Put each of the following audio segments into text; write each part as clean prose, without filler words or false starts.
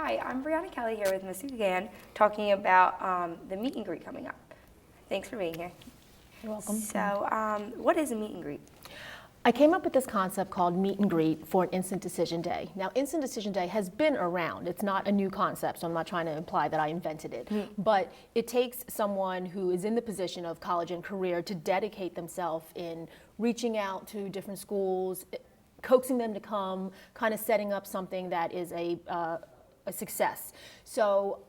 Hi, I'm Brianna Kelly here with Ms. Ugan talking about the meet and greet coming up. Thanks for being here. You're welcome. So, what is a meet and greet? I came up with this concept called meet and greet for an instant decision day. Now, instant decision day has been around. It's not a new concept, so I'm not trying to imply that I invented it. But it takes someone who is in the position of college and career to dedicate themselves in reaching out to different schools, coaxing them to come, kind of setting up something that is a success. So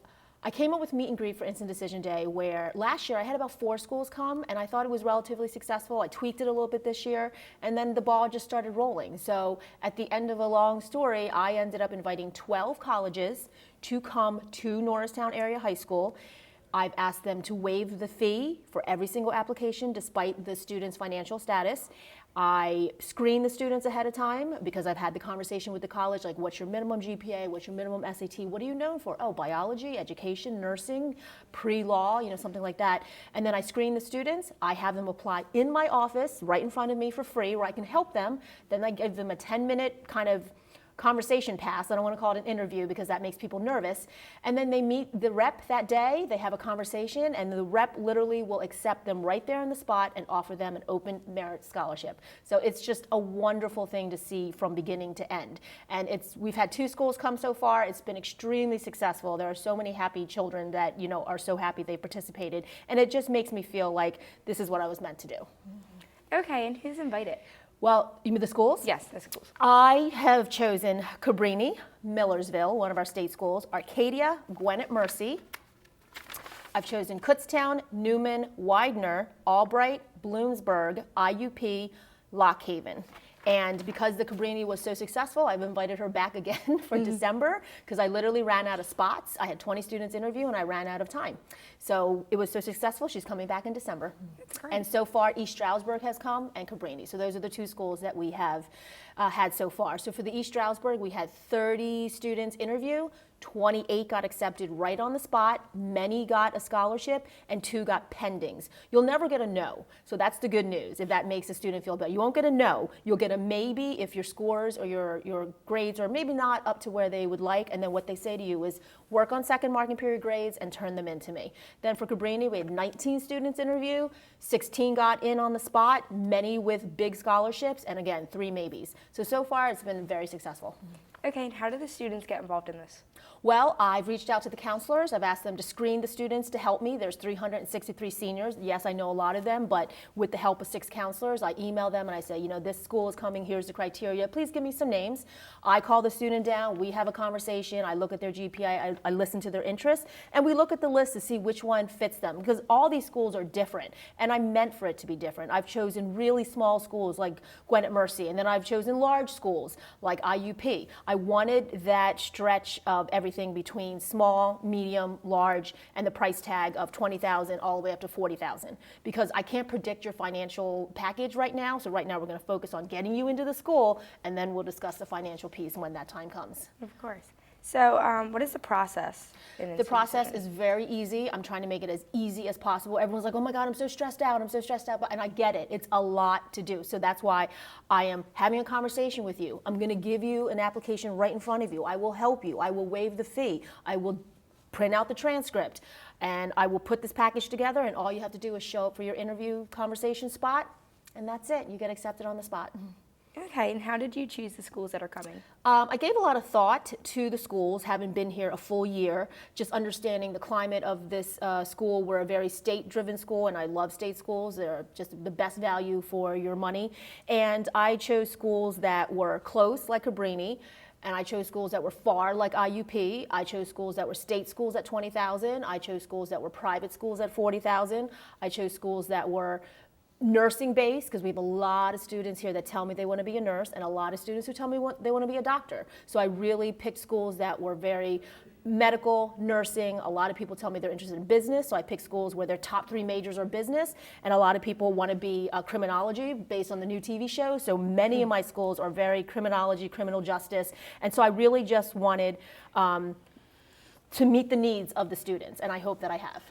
I came up with meet and greet for Instant Decision Day, where last year I had about 4 schools come, and I thought it was relatively successful. I tweaked it a little bit this year, and then the ball just started rolling. So at the end of a long story, I ended up inviting 12 colleges to come to Norristown Area High School. I've asked them to waive the fee for every single application despite the student's financial status. I screen the students ahead of time because I've had the conversation with the college, like, what's your minimum GPA, what's your minimum SAT, what are you known for? Oh, biology, education, nursing, pre-law, something like that. And then I screen the students, I have them apply in my office right in front of me for free where I can help them. Then I give them a 10-minute kind of conversation pass. I don't want to call it an interview because that makes people nervous. And then they meet the rep that day, they have a conversation, and the rep literally will accept them right there on the spot and offer them an open merit scholarship. So it's just a wonderful thing to see from beginning to end. And we've had 2 schools come so far. It's been extremely successful. There are so many happy children that are so happy they participated. And it just makes me feel like this is what I was meant to do. Okay, and who's invited? Well, you mean the schools? Yes, the schools. I have chosen Cabrini, Millersville, one of our state schools, Arcadia, Gwinnett Mercy. I've chosen Kutztown, Newman, Widener, Albright, Bloomsburg, IUP, Lock Haven. And because the Cabrini was so successful, I've invited her back again for December because I literally ran out of spots. I had 20 students interview and I ran out of time. So it was so successful, she's coming back in December. That's great. And so far, East Stroudsburg has come and Cabrini. So those are the 2 schools that we have had so far. So for the East Stroudsburg, we had 30 students interview. 28 got accepted right on the spot, many got a scholarship, and 2 got pendings. You'll never get a no, so that's the good news, if that makes a student feel better. You won't get a no, you'll get a maybe if your scores or your grades are maybe not up to where they would like, and then what they say to you is, work on second marking period grades and turn them in to me. Then for Cabrini, we had 19 students interview, 16 got in on the spot, many with big scholarships, and again, 3 maybes. So far it's been very successful. Okay, and how do the students get involved in this? Well, I've reached out to the counselors. I've asked them to screen the students to help me. There's 363 seniors. Yes, I know a lot of them, but with the help of 6 counselors, I email them and I say, this school is coming, here's the criteria. Please give me some names. I call the student down, we have a conversation, I look at their GPA, I listen to their interests, and we look at the list to see which one fits them, because all these schools are different, and I'm meant for it to be different. I've chosen really small schools like Gwinnett Mercy, and then I've chosen large schools like IUP. I wanted that stretch of everything between small, medium, large, and the price tag of $20,000 all the way up to $40,000, because I can't predict your financial package right now. So right now we're going to focus on getting you into the school, and then we'll discuss the financial piece when that time comes. Of course. So what is the process? The process is very easy. I'm trying to make it as easy as possible. Everyone's like, oh my God, I'm so stressed out. I'm so stressed out. And I get it. It's a lot to do. So that's why I am having a conversation with you. I'm going to give you an application right in front of you. I will help you. I will waive the fee. I will print out the transcript. And I will put this package together. And all you have to do is show up for your interview conversation spot. And that's it. You get accepted on the spot. Okay, and how did you choose the schools that are coming? I gave a lot of thought to the schools, having been here a full year, just understanding the climate of this school. We're a very state-driven school, and I love state schools. They're just the best value for your money. And I chose schools that were close, like Cabrini, and I chose schools that were far, like IUP. I chose schools that were state schools at $20,000. I chose schools that were private schools at $40,000. I chose schools that were nursing based, because we have a lot of students here that tell me they want to be a nurse, and a lot of students who tell me they want to be a doctor. So I really picked schools that were very medical, nursing. A lot of people tell me they're interested in business, so I picked schools where their top 3 majors are business, and a lot of people want to be criminology based on the new TV show. So many of my schools are very criminology, criminal justice, and so I really just wanted to meet the needs of the students, and I hope that I have.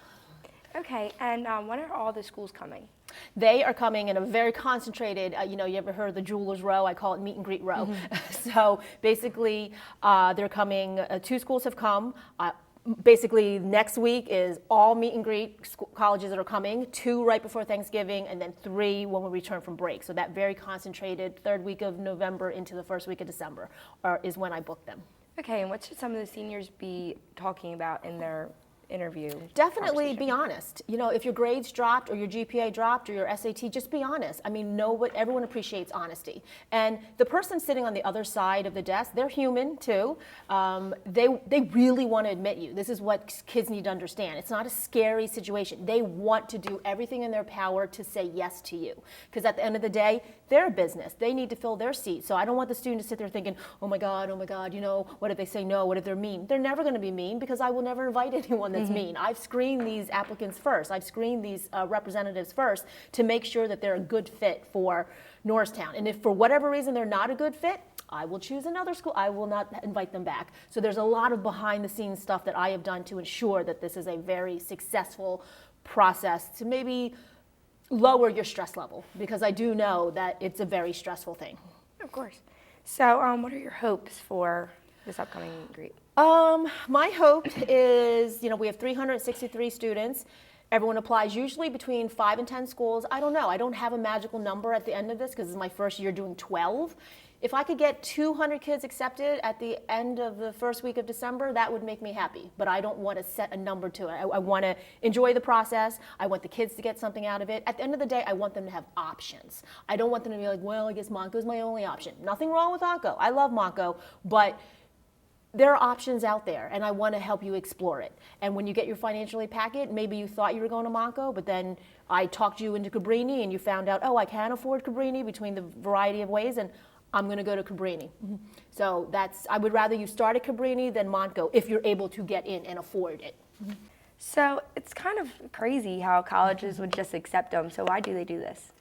Okay, and when are all the schools coming? They are coming in a very concentrated, you ever heard of the jeweler's row? I call it meet and greet row. So basically, they're coming, 2 schools have come. Basically, next week is all meet and greet colleges that are coming, 2 right before Thanksgiving, and then 3 when we return from break. So that very concentrated 3rd week of November into the 1st week of December is when I book them. Okay, and what should some of the seniors be talking about in their interview? Definitely be honest. If your grades dropped or your GPA dropped or your SAT, just be honest. I mean, everyone appreciates honesty. And the person sitting on the other side of the desk, they're human too. They really want to admit you. This is what kids need to understand. It's not a scary situation. They want to do everything in their power to say yes to you. Because at the end of the day, they're a business. They need to fill their seat. So I don't want the student to sit there thinking, oh my God, what if they say no? What if they're mean? They're never going to be mean because I will never invite anyone that's mean. I've screened these applicants first. I've screened these representatives first to make sure that they're a good fit for Norristown. And if for whatever reason they're not a good fit, I will choose another school. I will not invite them back. So there's a lot of behind the scenes stuff that I have done to ensure that this is a very successful process to maybe lower your stress level, because I do know that it's a very stressful thing. Of course. So what are your hopes for this upcoming meet and greet? My hope is, we have 363 students. Everyone applies usually between 5 and 10 schools. I don't know. I don't have a magical number at the end of this because it's my first year doing 12. If I could get 200 kids accepted at the end of the 1st week of December, that would make me happy. But I don't want to set a number to it. I want to enjoy the process. I want the kids to get something out of it. At the end of the day, I want them to have options. I don't want them to be like, well, I guess Monco's my only option. Nothing wrong with Monco. I love Monco, but there are options out there, and I want to help you explore it. And when you get your financial aid packet, maybe you thought you were going to Monco, but then I talked you into Cabrini, and you found out, oh, I can afford Cabrini between the variety of ways, and I'm going to go to Cabrini. So I would rather you start at Cabrini than Monco if you're able to get in and afford it. So it's kind of crazy how colleges would just accept them. So why do they do this?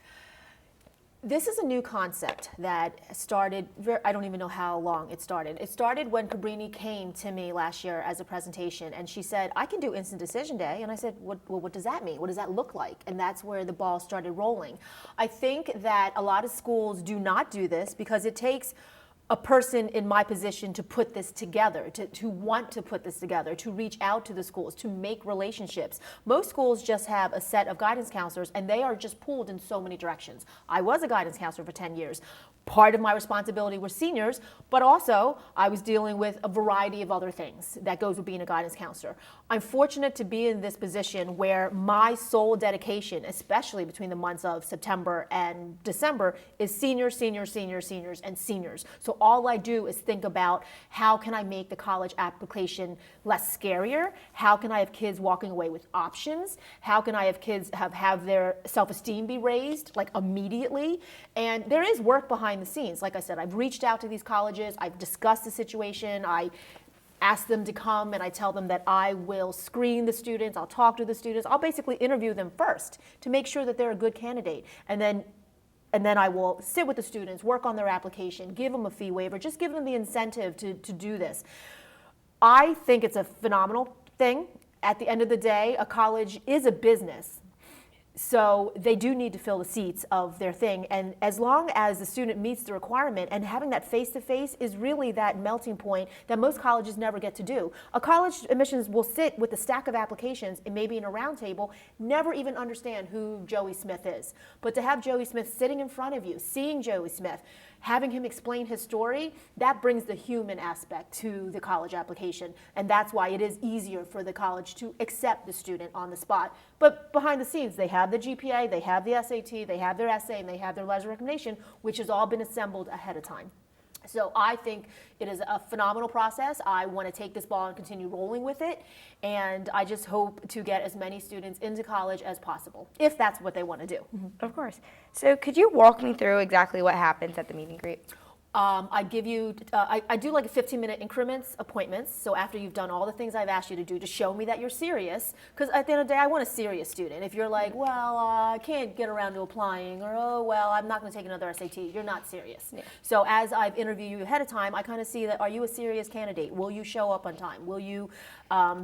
This is a new concept that started, I don't even know how long it started. It started when Cabrini came to me last year as a presentation, and she said, I can do instant decision day. And I said, what does that mean? What does that look like? And that's where the ball started rolling. I think that a lot of schools do not do this because it takes a person in my position to put this together, to want to put this together, to reach out to the schools, to make relationships. Most schools just have a set of guidance counselors, and they are just pulled in so many directions. I was a guidance counselor for 10 years. Part of my responsibility was seniors, but also I was dealing with a variety of other things that goes with being a guidance counselor. I'm fortunate to be in this position where my sole dedication, especially between the months of September and December, is seniors, seniors, seniors, seniors, and seniors. So all I do is think about how can I make the college application less scarier? How can I have kids walking away with options? How can I have kids have their self-esteem be raised like immediately? And there is work behind the scenes. Like I said, I've reached out to these colleges, I've discussed the situation, I ask them to come and I tell them that I will screen the students, I'll talk to the students, I'll basically interview them first to make sure that they're a good candidate. And then I will sit with the students, work on their application, give them a fee waiver, just give them the incentive to do this. I think it's a phenomenal thing. At the end of the day, a college is a business. So they do need to fill the seats of their thing. And as long as the student meets the requirement, and having that face-to-face is really that melting point that most colleges never get to do. A college admissions will sit with a stack of applications and maybe in a round table, never even understand who Joey Smith is. But to have Joey Smith sitting in front of you, seeing Joey Smith, having him explain his story, that brings the human aspect to the college application. And that's why it is easier for the college to accept the student on the spot. But behind the scenes, they have the GPA, they have the SAT, they have their essay, and they have their letter of recommendation, which has all been assembled ahead of time. So I think it is a phenomenal process. I want to take this ball and continue rolling with it. And I just hope to get as many students into college as possible, if that's what they want to do. Of course. So could you walk me through exactly what happens at the meet and greet? I give you, I do like a 15-minute increments appointments. So after you've done all the things I've asked you to do to show me that you're serious, because at the end of the day, I want a serious student. If you're like, well, I can't get around to applying, or oh, well, I'm not going to take another SAT, you're not serious. Yeah. So as I've interviewed you ahead of time, I kind of see that, are you a serious candidate? Will you show up on time? Will you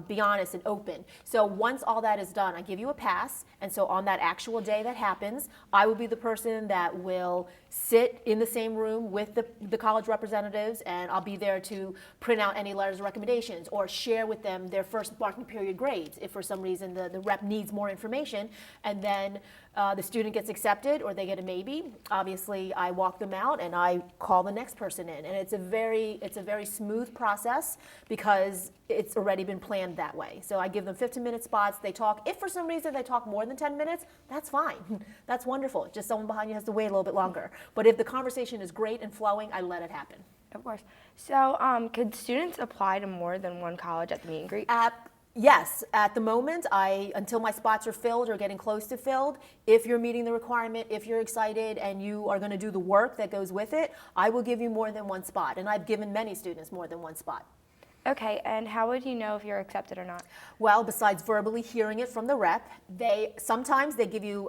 be honest and open? So once all that is done, I give you a pass. And so on that actual day that happens, I will be the person that will sit in the same room with the college representatives, and I'll be there to print out any letters of recommendations or share with them their first marking period grades if for some reason the rep needs more information. And then the student gets accepted or they get a maybe. Obviously, I walk them out and I call the next person in. And it's a very smooth process because it's already been planned that way. So I give them 15-minute spots. They talk. If for some reason they talk more than 10 minutes, that's fine. That's wonderful. Just someone behind you has to wait a little bit longer. But if the conversation is great and flowing, I let it happen. Of course. So could students apply to more than one college at the meet and greet? Yes, at the moment, until my spots are filled or getting close to filled, if you're meeting the requirement, if you're excited and you are going to do the work that goes with it, I will give you more than one spot. And I've given many students more than one spot. Okay, and how would you know if you're accepted or not? Well, besides verbally hearing it from the rep, sometimes they give you,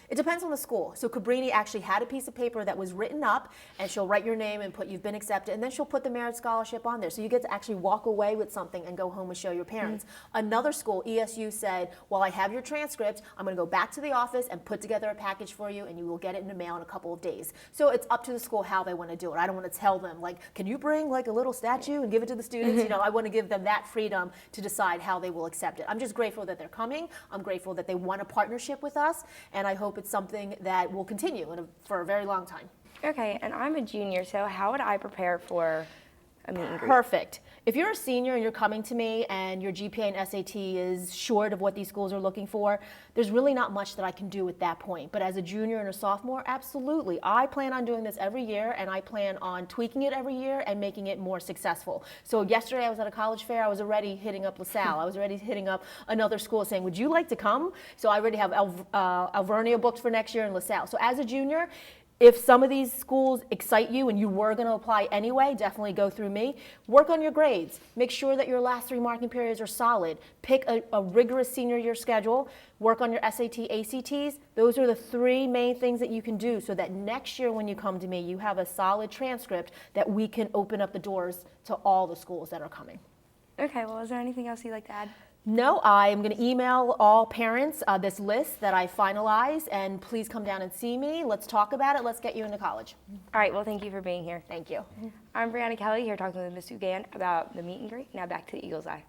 it depends on the school. So Cabrini actually had a piece of paper that was written up, and she'll write your name and put you've been accepted, and then she'll put the merit scholarship on there. So you get to actually walk away with something and go home and show your parents. Another school, ESU, said, well, I have your transcript. I'm going to go back to the office and put together a package for you, and you will get it in the mail in a couple of days. So it's up to the school how they want to do it. I don't want to tell them, like, can you bring like a little statue and give it to the students? You know, I want to give them that freedom to decide how they will accept it. I'm just grateful that they're coming. I'm grateful that they want a partnership with us, and I hope it's something that will continue for a very long time. Okay, and I'm a junior, so how would I prepare for a meet and greet? Perfect. If you're a senior and you're coming to me and your GPA and SAT is short of what these schools are looking for, there's really not much that I can do at that point. But as a junior and a sophomore, absolutely. I plan on doing this every year, and I plan on tweaking it every year and making it more successful. So yesterday I was at a college fair. I was already hitting up LaSalle. I was already hitting up another school saying, would you like to come? So I already have Alvernia booked for next year in LaSalle. So as a junior, if some of these schools excite you and you were going to apply anyway, definitely go through me. Work on your grades. Make sure that your last 3 marking periods are solid. Pick a rigorous senior year schedule. Work on your SAT, ACTs. Those are the 3 main things that you can do so that next year when you come to me, you have a solid transcript that we can open up the doors to all the schools that are coming. Okay, well, is there anything else you'd like to add? No, I am going to email all parents this list that I finalized, and please come down and see me. Let's talk about it. Let's get you into college. All right, well, thank you for being here. Thank you. I'm Brianna Kelly here talking with Ms. Ugan about the meet and greet. Now back to the Eagle's Eye.